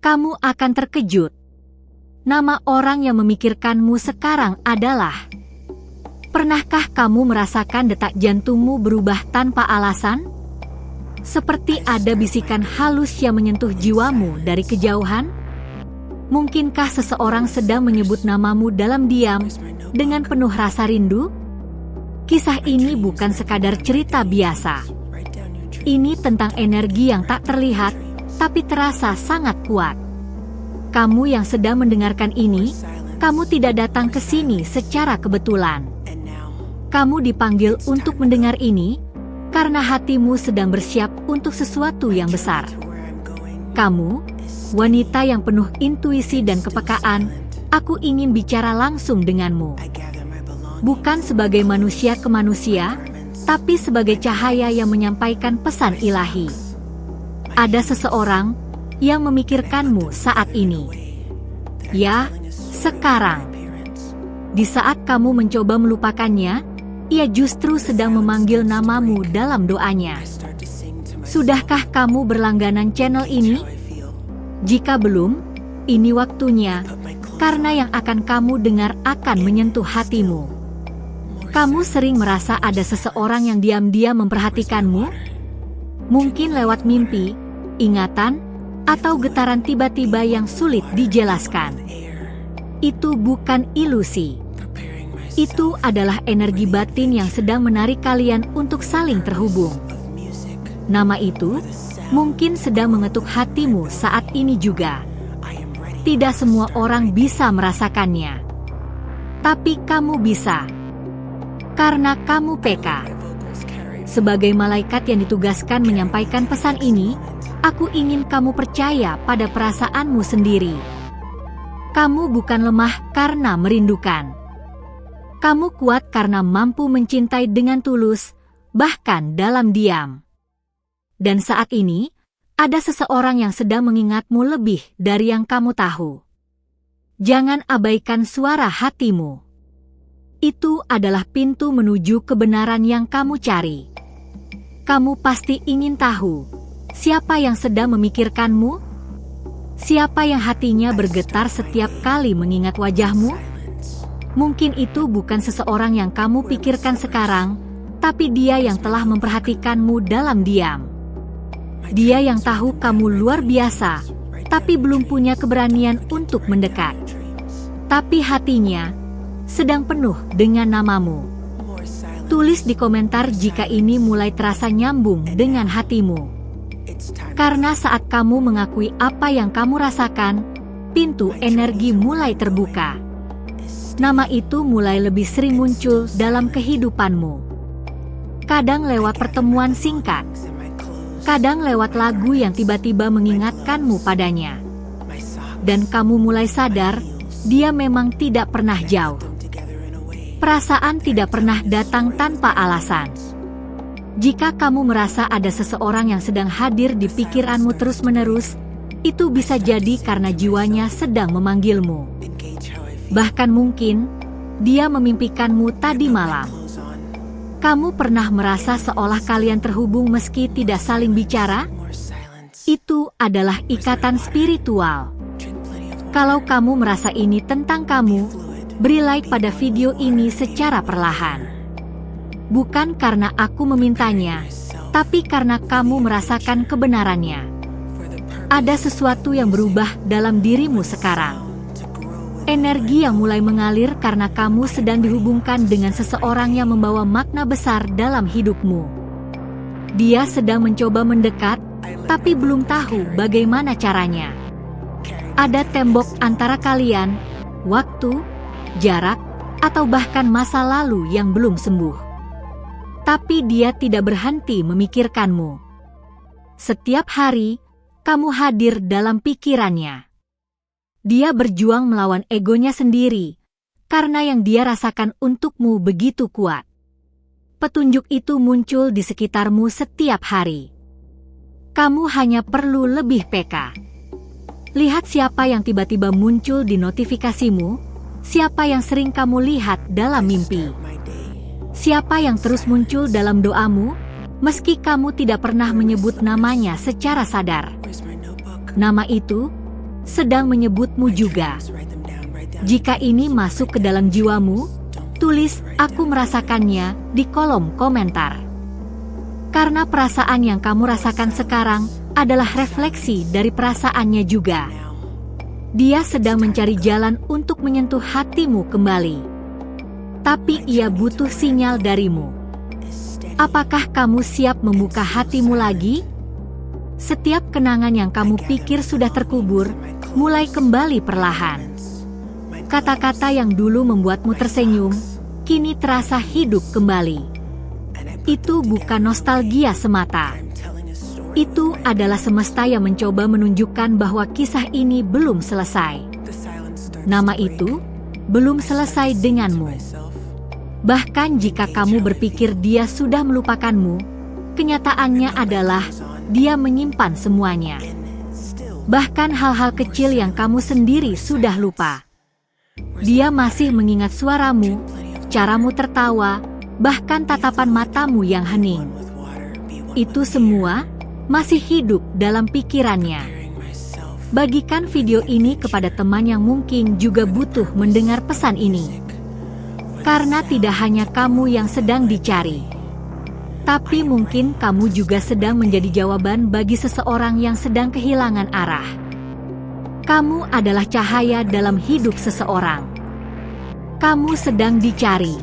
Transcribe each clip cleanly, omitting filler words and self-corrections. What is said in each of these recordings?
Kamu akan terkejut. Nama orang yang memikirkanmu sekarang adalah... Pernahkah kamu merasakan detak jantungmu berubah tanpa alasan? Seperti ada bisikan halus yang menyentuh jiwamu dari kejauhan? Mungkinkah seseorang sedang menyebut namamu dalam diam dengan penuh rasa rindu? Kisah ini bukan sekadar cerita biasa. Ini tentang energi yang tak terlihat, tapi terasa sangat kuat. Kamu yang sedang mendengarkan ini, kamu tidak datang ke sini secara kebetulan. Kamu dipanggil untuk mendengar ini, karena hatimu sedang bersiap untuk sesuatu yang besar. Kamu, wanita yang penuh intuisi dan kepekaan, aku ingin bicara langsung denganmu. Bukan sebagai manusia ke manusia, tapi sebagai cahaya yang menyampaikan pesan ilahi. Ada seseorang yang memikirkanmu saat ini. Ya, sekarang. Di saat kamu mencoba melupakannya, ia justru sedang memanggil namamu dalam doanya. Sudahkah kamu berlangganan channel ini? Jika belum, ini waktunya, karena yang akan kamu dengar akan menyentuh hatimu. Kamu sering merasa ada seseorang yang diam-diam memperhatikanmu? Mungkin lewat mimpi, ingatan, atau getaran tiba-tiba yang sulit dijelaskan. Itu bukan ilusi. Itu adalah energi batin yang sedang menarik kalian untuk saling terhubung. Nama itu mungkin sedang mengetuk hatimu saat ini juga. Tidak semua orang bisa merasakannya. Tapi kamu bisa. Karena kamu peka. Sebagai malaikat yang ditugaskan menyampaikan pesan ini, aku ingin kamu percaya pada perasaanmu sendiri. Kamu bukan lemah karena merindukan. Kamu kuat karena mampu mencintai dengan tulus, bahkan dalam diam. Dan saat ini, ada seseorang yang sedang mengingatmu lebih dari yang kamu tahu. Jangan abaikan suara hatimu. Itu adalah pintu menuju kebenaran yang kamu cari. Kamu pasti ingin tahu, siapa yang sedang memikirkanmu? Siapa yang hatinya bergetar setiap kali mengingat wajahmu? Mungkin itu bukan seseorang yang kamu pikirkan sekarang, tapi dia yang telah memperhatikanmu dalam diam. Dia yang tahu kamu luar biasa, tapi belum punya keberanian untuk mendekat. Tapi hatinya sedang penuh dengan namamu. Tulis di komentar jika ini mulai terasa nyambung dengan hatimu. Karena saat kamu mengakui apa yang kamu rasakan, pintu energi mulai terbuka. Nama itu mulai lebih sering muncul dalam kehidupanmu. Kadang lewat pertemuan singkat. Kadang lewat lagu yang tiba-tiba mengingatkanmu padanya. Dan kamu mulai sadar, dia memang tidak pernah jauh. Perasaan tidak pernah datang tanpa alasan. Jika kamu merasa ada seseorang yang sedang hadir di pikiranmu terus-menerus, itu bisa jadi karena jiwanya sedang memanggilmu. Bahkan mungkin, dia memimpikanmu tadi malam. Kamu pernah merasa seolah kalian terhubung meski tidak saling bicara? Itu adalah ikatan spiritual. Kalau kamu merasa ini tentang kamu, beri like pada video ini secara perlahan. Bukan karena aku memintanya, tapi karena kamu merasakan kebenarannya. Ada sesuatu yang berubah dalam dirimu sekarang. Energi yang mulai mengalir karena kamu sedang dihubungkan dengan seseorang yang membawa makna besar dalam hidupmu. Dia sedang mencoba mendekat, tapi belum tahu bagaimana caranya. Ada tembok antara kalian, waktu, jarak, atau bahkan masa lalu yang belum sembuh. Tapi dia tidak berhenti memikirkanmu. Setiap hari, kamu hadir dalam pikirannya. Dia berjuang melawan egonya sendiri, karena yang dia rasakan untukmu begitu kuat. Petunjuk itu muncul di sekitarmu setiap hari. Kamu hanya perlu lebih peka. Lihat siapa yang tiba-tiba muncul di notifikasimu, siapa yang sering kamu lihat dalam mimpi. Siapa yang terus muncul dalam doamu, meski kamu tidak pernah menyebut namanya secara sadar. Nama itu sedang menyebutmu juga. Jika ini masuk ke dalam jiwamu, tulis "aku merasakannya" di kolom komentar. Karena perasaan yang kamu rasakan sekarang adalah refleksi dari perasaannya juga. Dia sedang mencari jalan untuk menyentuh hatimu kembali. Tapi ia butuh sinyal darimu. Apakah kamu siap membuka hatimu lagi? Setiap kenangan yang kamu pikir sudah terkubur, mulai kembali perlahan. Kata-kata yang dulu membuatmu tersenyum, kini terasa hidup kembali. Itu bukan nostalgia semata. Itu adalah semesta yang mencoba menunjukkan bahwa kisah ini belum selesai. Nama itu belum selesai denganmu. Bahkan jika kamu berpikir dia sudah melupakanmu, kenyataannya adalah dia menyimpan semuanya. Bahkan hal-hal kecil yang kamu sendiri sudah lupa. Dia masih mengingat suaramu, caramu tertawa, bahkan tatapan matamu yang hening. Itu semua masih hidup dalam pikirannya. Bagikan video ini kepada teman yang mungkin juga butuh mendengar pesan ini. Karena tidak hanya kamu yang sedang dicari, tapi mungkin kamu juga sedang menjadi jawaban bagi seseorang yang sedang kehilangan arah. Kamu adalah cahaya dalam hidup seseorang. Kamu sedang dicari.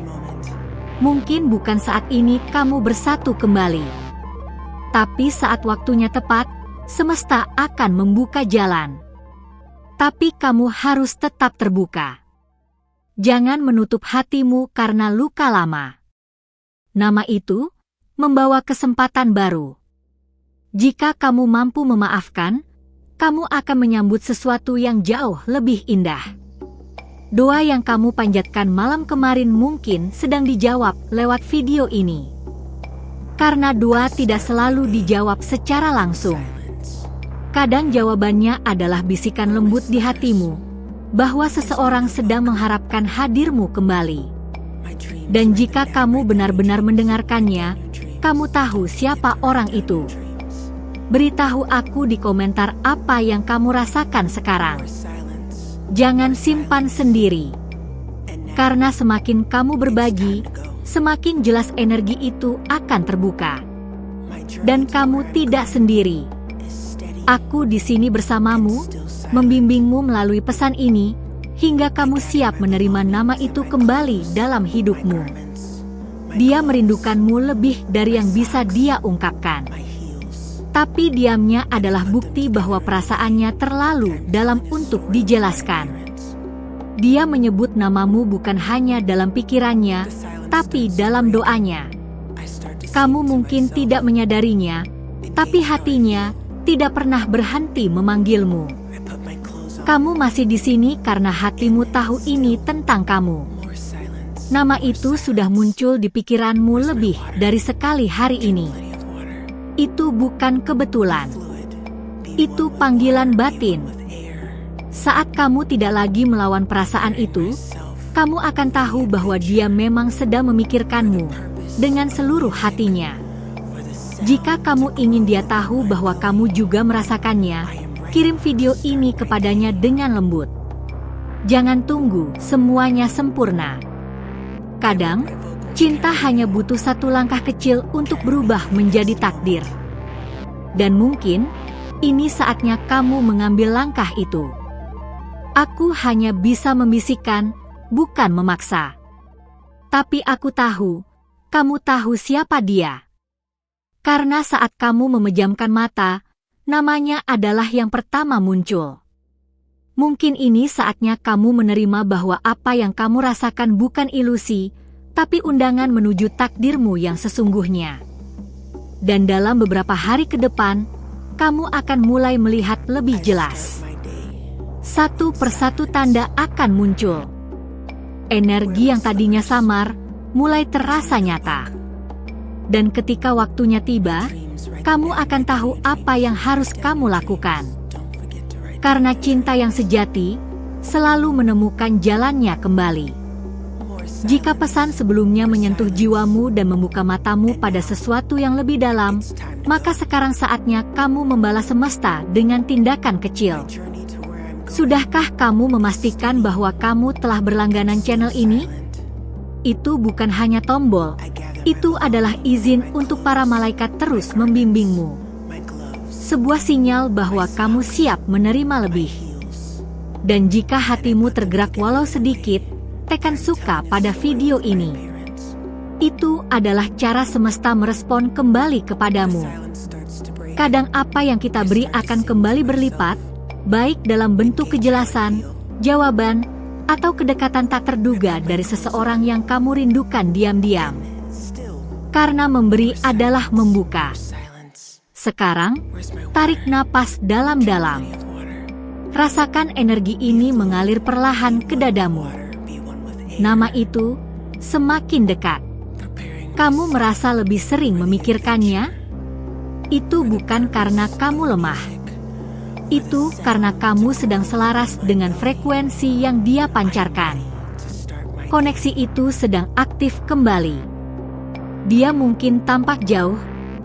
Mungkin bukan saat ini kamu bersatu kembali. Tapi saat waktunya tepat, semesta akan membuka jalan. Tapi kamu harus tetap terbuka. Jangan menutup hatimu karena luka lama. Nama itu membawa kesempatan baru. Jika kamu mampu memaafkan, kamu akan menyambut sesuatu yang jauh lebih indah. Doa yang kamu panjatkan malam kemarin mungkin sedang dijawab lewat video ini. Karena doa tidak selalu dijawab secara langsung. Kadang jawabannya adalah bisikan lembut di hatimu, bahwa seseorang sedang mengharapkan hadirmu kembali. Dan jika kamu benar-benar mendengarkannya, kamu tahu siapa orang itu. Beritahu aku di komentar apa yang kamu rasakan sekarang. Jangan simpan sendiri. Karena semakin kamu berbagi, semakin jelas energi itu akan terbuka. Dan kamu tidak sendiri. Aku di sini bersamamu, membimbingmu melalui pesan ini, hingga kamu siap menerima nama itu kembali dalam hidupmu. Dia merindukanmu lebih dari yang bisa dia ungkapkan. Tapi diamnya adalah bukti bahwa perasaannya terlalu dalam untuk dijelaskan. Dia menyebut namamu bukan hanya dalam pikirannya, tapi dalam doanya. Kamu mungkin tidak menyadarinya, tapi hatinya tidak pernah berhenti memanggilmu. Kamu masih di sini karena hatimu tahu ini tentang kamu. Nama itu sudah muncul di pikiranmu lebih dari sekali hari ini. Itu bukan kebetulan. Itu panggilan batin. Saat kamu tidak lagi melawan perasaan itu, kamu akan tahu bahwa dia memang sedang memikirkanmu dengan seluruh hatinya. Jika kamu ingin dia tahu bahwa kamu juga merasakannya, kirim video ini kepadanya dengan lembut. Jangan tunggu semuanya sempurna. Kadang, cinta hanya butuh satu langkah kecil untuk berubah menjadi takdir. Dan mungkin, ini saatnya kamu mengambil langkah itu. Aku hanya bisa membisikkan, bukan memaksa. Tapi aku tahu, kamu tahu siapa dia. Karena saat kamu memejamkan mata, namanya adalah yang pertama muncul. Mungkin ini saatnya kamu menerima bahwa apa yang kamu rasakan bukan ilusi, tapi undangan menuju takdirmu yang sesungguhnya. Dan dalam beberapa hari ke depan, kamu akan mulai melihat lebih jelas. Satu persatu tanda akan muncul. Energi yang tadinya samar, mulai terasa nyata. Dan ketika waktunya tiba, kamu akan tahu apa yang harus kamu lakukan. Karena cinta yang sejati, selalu menemukan jalannya kembali. Jika pesan sebelumnya menyentuh jiwamu dan membuka matamu pada sesuatu yang lebih dalam, maka sekarang saatnya kamu membalas semesta dengan tindakan kecil. Sudahkah kamu memastikan bahwa kamu telah berlangganan channel ini? Itu bukan hanya tombol, itu adalah izin untuk para malaikat terus membimbingmu. Sebuah sinyal bahwa kamu siap menerima lebih. Dan jika hatimu tergerak walau sedikit, tekan suka pada video ini. Itu adalah cara semesta merespon kembali kepadamu. Kadang apa yang kita beri akan kembali berlipat, baik dalam bentuk kejelasan, jawaban, atau kedekatan tak terduga dari seseorang yang kamu rindukan diam-diam. Karena memberi adalah membuka. Sekarang, tarik napas dalam-dalam. Rasakan energi ini mengalir perlahan ke dadamu. Nama itu semakin dekat. Kamu merasa lebih sering memikirkannya? Itu bukan karena kamu lemah. Itu karena kamu sedang selaras dengan frekuensi yang dia pancarkan. Koneksi itu sedang aktif kembali. Dia mungkin tampak jauh,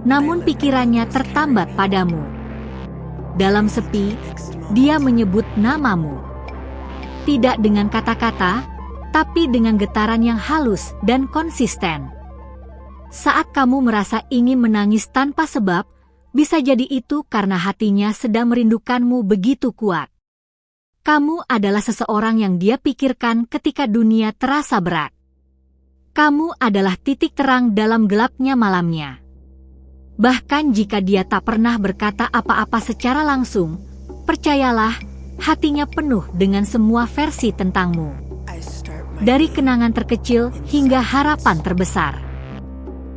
namun pikirannya tertambat padamu. Dalam sepi, dia menyebut namamu. Tidak dengan kata-kata, tapi dengan getaran yang halus dan konsisten. Saat kamu merasa ingin menangis tanpa sebab, bisa jadi itu karena hatinya sedang merindukanmu begitu kuat. Kamu adalah seseorang yang dia pikirkan ketika dunia terasa berat. Kamu adalah titik terang dalam gelapnya malamnya. Bahkan jika dia tak pernah berkata apa-apa secara langsung, percayalah, hatinya penuh dengan semua versi tentangmu. Dari kenangan terkecil hingga harapan terbesar.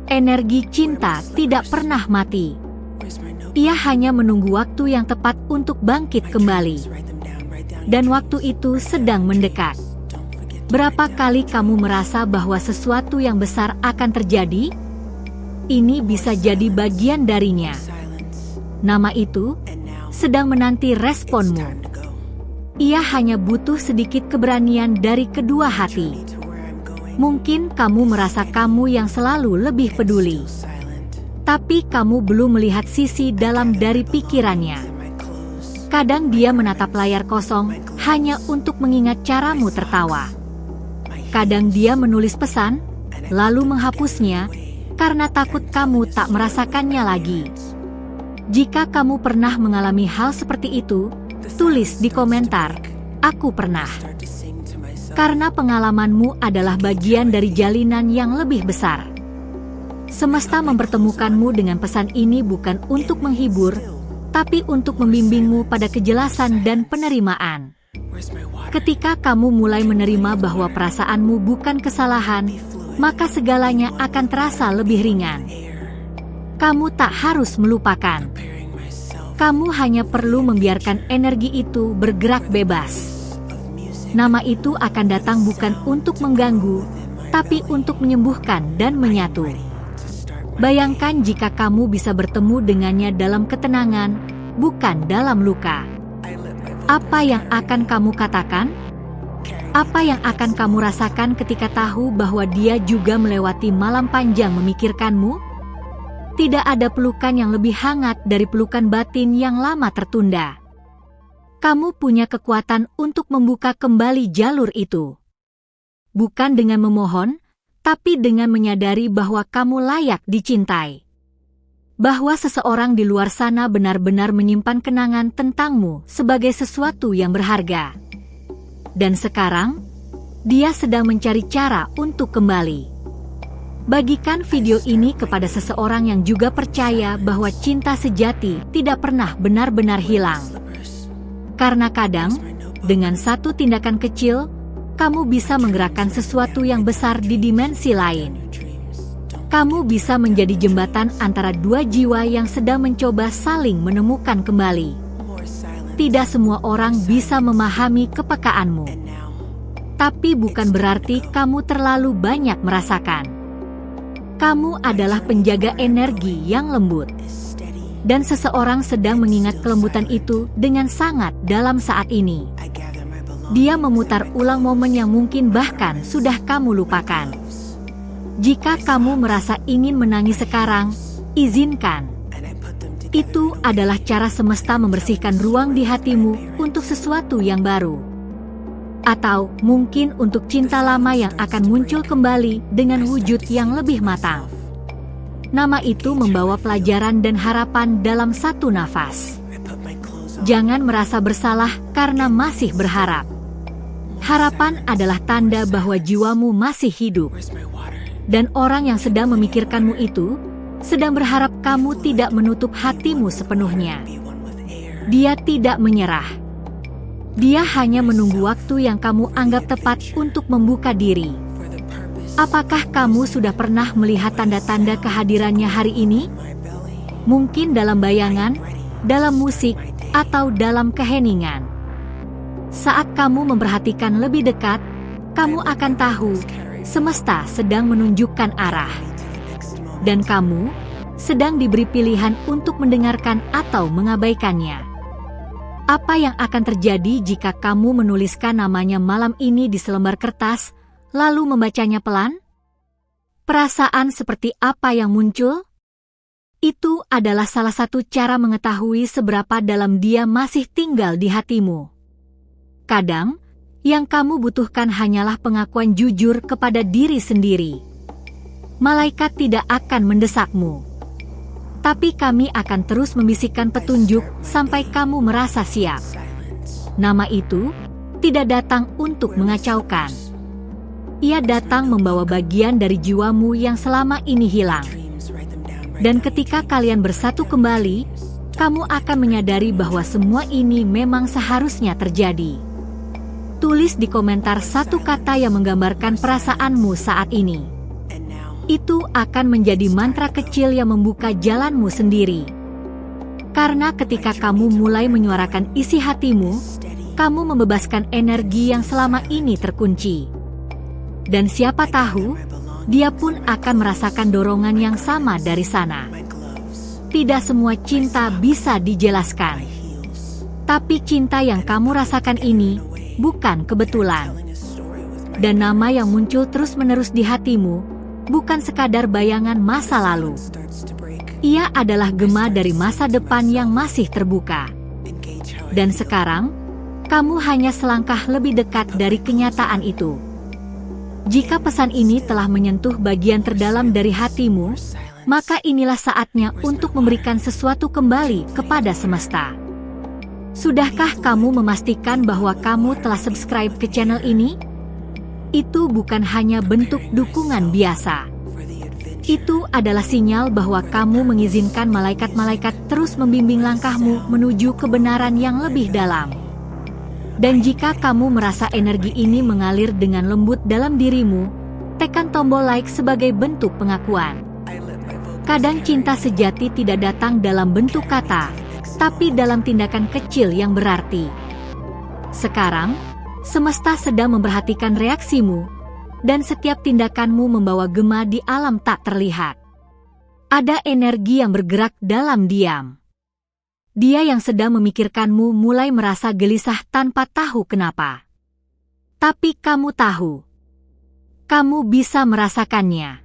Energi cinta tidak pernah mati. Ia hanya menunggu waktu yang tepat untuk bangkit kembali. Dan waktu itu sedang mendekat. Berapa kali kamu merasa bahwa sesuatu yang besar akan terjadi? Ini bisa jadi bagian darinya. Nama itu sedang menanti responmu. Ia hanya butuh sedikit keberanian dari kedua hati. Mungkin kamu merasa kamu yang selalu lebih peduli. Tapi kamu belum melihat sisi dalam dari pikirannya. Kadang dia menatap layar kosong hanya untuk mengingat caramu tertawa. Kadang dia menulis pesan, lalu menghapusnya, karena takut kamu tak merasakannya lagi. Jika kamu pernah mengalami hal seperti itu, tulis di komentar, "Aku pernah." Karena pengalamanmu adalah bagian dari jalinan yang lebih besar. Semesta mempertemukanmu dengan pesan ini bukan untuk menghibur, tapi untuk membimbingmu pada kejelasan dan penerimaan. Ketika kamu mulai menerima bahwa perasaanmu bukan kesalahan, maka segalanya akan terasa lebih ringan. Kamu tak harus melupakan. Kamu hanya perlu membiarkan energi itu bergerak bebas. Nama itu akan datang bukan untuk mengganggu, tapi untuk menyembuhkan dan menyatu. Bayangkan jika kamu bisa bertemu dengannya dalam ketenangan, bukan dalam luka. Apa yang akan kamu katakan? Apa yang akan kamu rasakan ketika tahu bahwa dia juga melewati malam panjang memikirkanmu? Tidak ada pelukan yang lebih hangat dari pelukan batin yang lama tertunda. Kamu punya kekuatan untuk membuka kembali jalur itu. Bukan dengan memohon, tapi dengan menyadari bahwa kamu layak dicintai. Bahwa seseorang di luar sana benar-benar menyimpan kenangan tentangmu sebagai sesuatu yang berharga. Dan sekarang, dia sedang mencari cara untuk kembali. Bagikan video ini kepada seseorang yang juga percaya bahwa cinta sejati tidak pernah benar-benar hilang. Karena kadang, dengan satu tindakan kecil, kamu bisa menggerakkan sesuatu yang besar di dimensi lain. Kamu bisa menjadi jembatan antara dua jiwa yang sedang mencoba saling menemukan kembali. Tidak semua orang bisa memahami kepekaanmu. Tapi bukan berarti kamu terlalu banyak merasakan. Kamu adalah penjaga energi yang lembut. Dan seseorang sedang mengingat kelembutan itu dengan sangat dalam saat ini. Dia memutar ulang momen yang mungkin bahkan sudah kamu lupakan. Jika kamu merasa ingin menangis sekarang, izinkan. Itu adalah cara semesta membersihkan ruang di hatimu untuk untuk sesuatu yang baru. Atau mungkin untuk cinta lama yang akan muncul kembali dengan wujud yang lebih matang. Nama itu membawa pelajaran dan harapan dalam satu nafas. Jangan merasa bersalah karena masih berharap. Harapan adalah tanda bahwa jiwamu masih hidup. Dan orang yang sedang memikirkanmu itu sedang berharap kamu tidak menutup hatimu sepenuhnya. Dia tidak menyerah. Dia hanya menunggu waktu yang kamu anggap tepat untuk membuka diri. Apakah kamu sudah pernah melihat tanda-tanda kehadirannya hari ini? Mungkin dalam bayangan, dalam musik, atau dalam keheningan. Saat kamu memperhatikan lebih dekat, kamu akan tahu semesta sedang menunjukkan arah. Dan kamu sedang diberi pilihan untuk mendengarkan atau mengabaikannya. Apa yang akan terjadi jika kamu menuliskan namanya malam ini di selembar kertas, lalu membacanya pelan? Perasaan seperti apa yang muncul? Itu adalah salah satu cara mengetahui seberapa dalam dia masih tinggal di hatimu. Kadang, yang kamu butuhkan hanyalah pengakuan jujur kepada diri sendiri. Malaikat tidak akan mendesakmu. Tapi kami akan terus membisikkan petunjuk sampai kamu merasa siap. Nama itu tidak datang untuk mengacaukan. Ia datang membawa bagian dari jiwamu yang selama ini hilang. Dan ketika kalian bersatu kembali, kamu akan menyadari bahwa semua ini memang seharusnya terjadi. Tulis di komentar satu kata yang menggambarkan perasaanmu saat ini. Itu akan menjadi mantra kecil yang membuka jalanmu sendiri. Karena ketika kamu mulai menyuarakan isi hatimu, kamu membebaskan energi yang selama ini terkunci. Dan siapa tahu, dia pun akan merasakan dorongan yang sama dari sana. Tidak semua cinta bisa dijelaskan. Tapi cinta yang kamu rasakan ini bukan kebetulan. Dan nama yang muncul terus-menerus di hatimu bukan sekadar bayangan masa lalu. Ia adalah gema dari masa depan yang masih terbuka. Dan sekarang, kamu hanya selangkah lebih dekat dari kenyataan itu. Jika pesan ini telah menyentuh bagian terdalam dari hatimu, maka inilah saatnya untuk memberikan sesuatu kembali kepada semesta. Sudahkah kamu memastikan bahwa kamu telah subscribe ke channel ini? Itu bukan hanya bentuk dukungan biasa. Itu adalah sinyal bahwa kamu mengizinkan malaikat-malaikat terus membimbing langkahmu menuju kebenaran yang lebih dalam. Dan jika kamu merasa energi ini mengalir dengan lembut dalam dirimu, tekan tombol like sebagai bentuk pengakuan. Kadang cinta sejati tidak datang dalam bentuk kata, tapi dalam tindakan kecil yang berarti. Sekarang, semesta sedang memperhatikan reaksimu, dan setiap tindakanmu membawa gema di alam tak terlihat. Ada energi yang bergerak dalam diam. Dia yang sedang memikirkanmu mulai merasa gelisah tanpa tahu kenapa. Tapi kamu tahu. Kamu bisa merasakannya.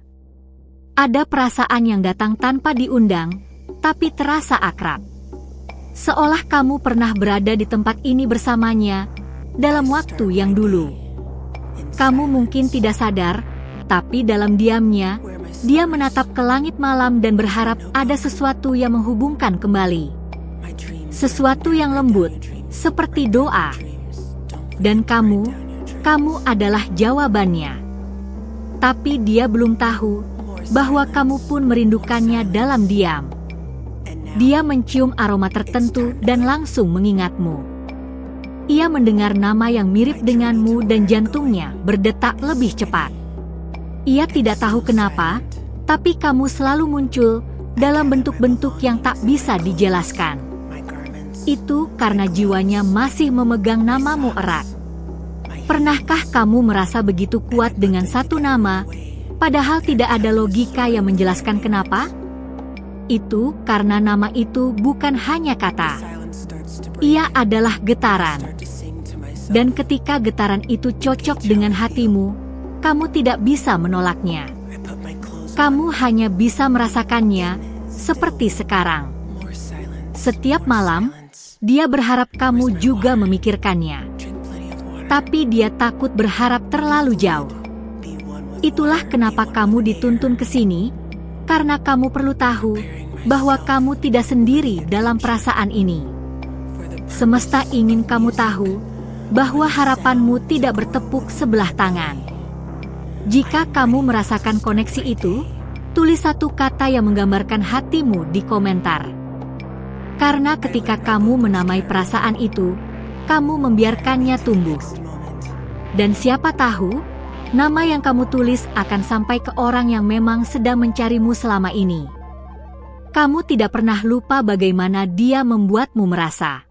Ada perasaan yang datang tanpa diundang, tapi terasa akrab. Seolah kamu pernah berada di tempat ini bersamanya, dalam waktu yang dulu. Kamu mungkin tidak sadar, tapi dalam diamnya, dia menatap ke langit malam dan berharap ada sesuatu yang menghubungkan kembali. Sesuatu yang lembut, seperti doa. Dan kamu adalah jawabannya. Tapi dia belum tahu bahwa kamu pun merindukannya dalam diam. Dia mencium aroma tertentu dan langsung mengingatmu. Ia mendengar nama yang mirip denganmu dan jantungnya berdetak lebih cepat. Ia tidak tahu kenapa, tapi kamu selalu muncul dalam bentuk-bentuk yang tak bisa dijelaskan. Itu karena jiwanya masih memegang namamu erat. Pernahkah kamu merasa begitu kuat dengan satu nama, padahal tidak ada logika yang menjelaskan kenapa? Itu karena nama itu bukan hanya kata. Ia adalah getaran. Dan ketika getaran itu cocok dengan hatimu, kamu tidak bisa menolaknya. Kamu hanya bisa merasakannya, seperti sekarang. Setiap malam, Dia berharap kamu juga memikirkannya. Tapi dia takut berharap terlalu jauh. Itulah kenapa kamu dituntun ke sini, karena kamu perlu tahu bahwa kamu tidak sendiri dalam perasaan ini. Semesta ingin kamu tahu bahwa harapanmu tidak bertepuk sebelah tangan. Jika kamu merasakan koneksi itu, tulis satu kata yang menggambarkan hatimu di komentar. Karena ketika kamu menamai perasaan itu, kamu membiarkannya tumbuh. Dan siapa tahu, nama yang kamu tulis akan sampai ke orang yang memang sedang mencarimu selama ini. Kamu tidak pernah lupa bagaimana dia membuatmu merasa.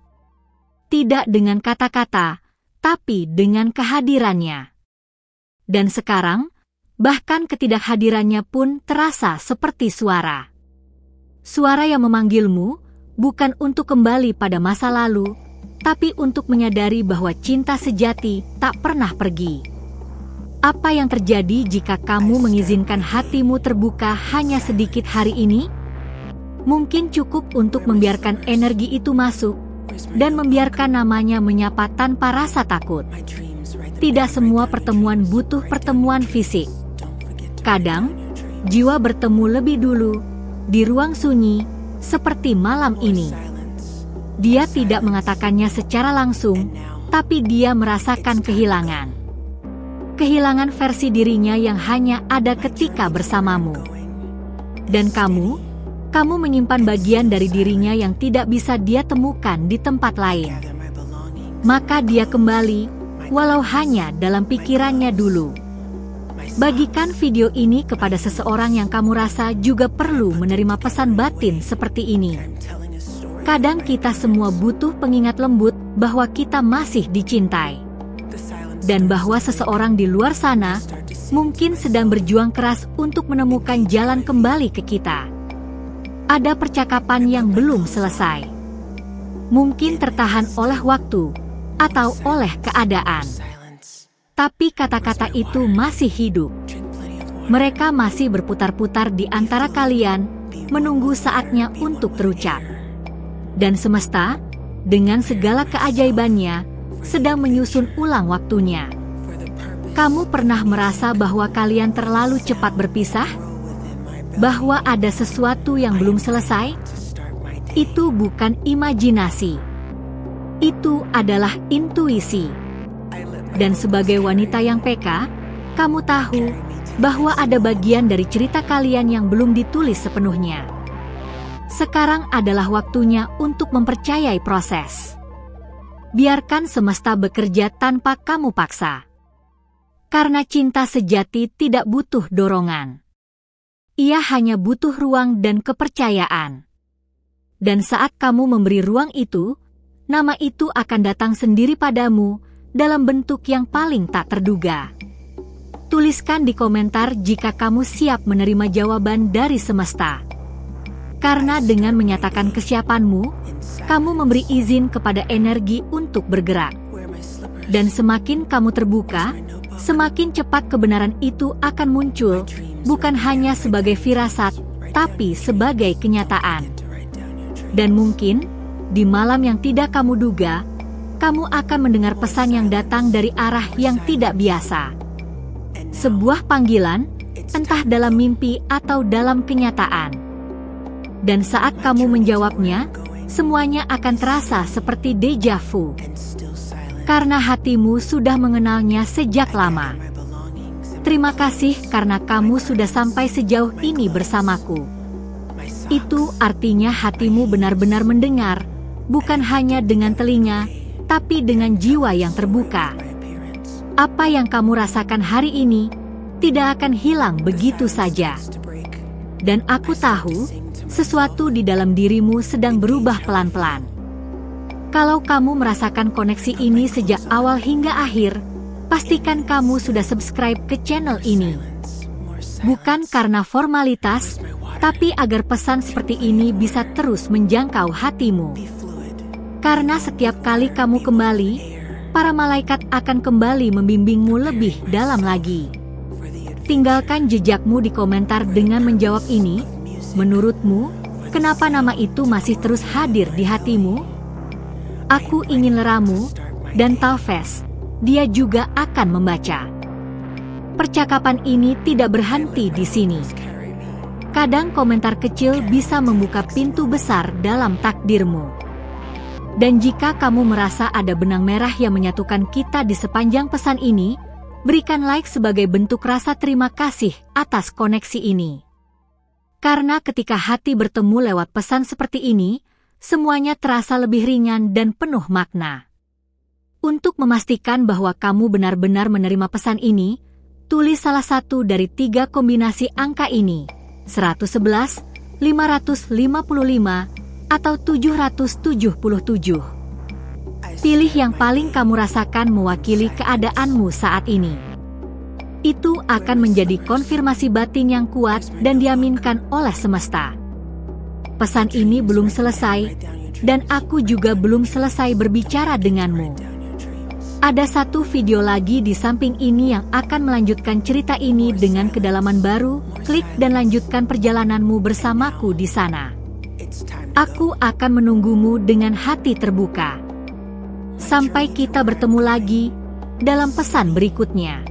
Tidak dengan kata-kata, tapi dengan kehadirannya. Dan sekarang, bahkan ketidakhadirannya pun terasa seperti suara. Suara yang memanggilmu, bukan untuk kembali pada masa lalu, tapi untuk menyadari bahwa cinta sejati tak pernah pergi. Apa yang terjadi jika kamu mengizinkan hatimu terbuka hanya sedikit hari ini? Mungkin cukup untuk membiarkan energi itu masuk, dan membiarkan namanya menyapa tanpa rasa takut. Tidak semua pertemuan butuh pertemuan fisik. Kadang, jiwa bertemu lebih dulu, di ruang sunyi, seperti malam ini. Dia tidak mengatakannya secara langsung, tapi dia merasakan kehilangan. Kehilangan versi dirinya yang hanya ada ketika bersamamu. Dan kamu menyimpan bagian dari dirinya yang tidak bisa dia temukan di tempat lain. Maka dia kembali, walau hanya dalam pikirannya dulu. Bagikan video ini kepada seseorang yang kamu rasa juga perlu menerima pesan batin seperti ini. Kadang kita semua butuh pengingat lembut bahwa kita masih dicintai. Dan bahwa seseorang di luar sana mungkin sedang berjuang keras untuk menemukan jalan kembali ke kita. Ada percakapan yang belum selesai. Mungkin tertahan oleh waktu atau oleh keadaan. Tapi kata-kata itu masih hidup. Mereka masih berputar-putar di antara kalian, menunggu saatnya untuk terucap. Dan semesta, dengan segala keajaibannya, sedang menyusun ulang waktunya. Kamu pernah merasa bahwa kalian terlalu cepat berpisah? Bahwa ada sesuatu yang belum selesai? Itu bukan imajinasi. Itu adalah intuisi. Dan sebagai wanita yang peka, kamu tahu bahwa ada bagian dari cerita kalian yang belum ditulis sepenuhnya. Sekarang adalah waktunya untuk mempercayai proses. Biarkan semesta bekerja tanpa kamu paksa. Karena cinta sejati tidak butuh dorongan. Ia hanya butuh ruang dan kepercayaan. Dan saat kamu memberi ruang itu, nama itu akan datang sendiri padamu, dalam bentuk yang paling tak terduga. Tuliskan di komentar jika kamu siap menerima jawaban dari semesta. Karena dengan menyatakan kesiapanmu, kamu memberi izin kepada energi untuk bergerak. Dan semakin kamu terbuka, semakin cepat kebenaran itu akan muncul, bukan hanya sebagai firasat, tapi sebagai kenyataan. Dan mungkin, di malam yang tidak kamu duga, kamu akan mendengar pesan yang datang dari arah yang tidak biasa. Sebuah panggilan, entah dalam mimpi atau dalam kenyataan. Dan saat kamu menjawabnya, semuanya akan terasa seperti deja vu. Karena hatimu sudah mengenalnya sejak lama. Terima kasih karena kamu sudah sampai sejauh ini bersamaku. Itu artinya hatimu benar-benar mendengar, bukan hanya dengan telinga, tapi dengan jiwa yang terbuka. Apa yang kamu rasakan hari ini tidak akan hilang begitu saja. Dan aku tahu, sesuatu di dalam dirimu sedang berubah pelan-pelan. Kalau kamu merasakan koneksi ini sejak awal hingga akhir, pastikan kamu sudah subscribe ke channel ini. Bukan karena formalitas, tapi agar pesan seperti ini bisa terus menjangkau hatimu. Karena setiap kali kamu kembali, para malaikat akan kembali membimbingmu lebih dalam lagi. Tinggalkan jejakmu di komentar dengan menjawab ini. Menurutmu, kenapa nama itu masih terus hadir di hatimu? Aku ingin leramu, dan Talves, dia juga akan membaca. Percakapan ini tidak berhenti di sini. Kadang komentar kecil bisa membuka pintu besar dalam takdirmu. Dan jika kamu merasa ada benang merah yang menyatukan kita di sepanjang pesan ini, berikan like sebagai bentuk rasa terima kasih atas koneksi ini. Karena ketika hati bertemu lewat pesan seperti ini, semuanya terasa lebih ringan dan penuh makna. Untuk memastikan bahwa kamu benar-benar menerima pesan ini, tulis salah satu dari 3 kombinasi angka ini, 111, 555, atau 777. Pilih yang paling kamu rasakan mewakili keadaanmu saat ini. Itu akan menjadi konfirmasi batin yang kuat dan diaminkan oleh semesta. Pesan ini belum selesai, dan aku juga belum selesai berbicara denganmu. Ada satu video lagi di samping ini yang akan melanjutkan cerita ini dengan kedalaman baru. Klik dan lanjutkan perjalananmu bersamaku di sana. Aku akan menunggumu dengan hati terbuka. Sampai kita bertemu lagi dalam pesan berikutnya.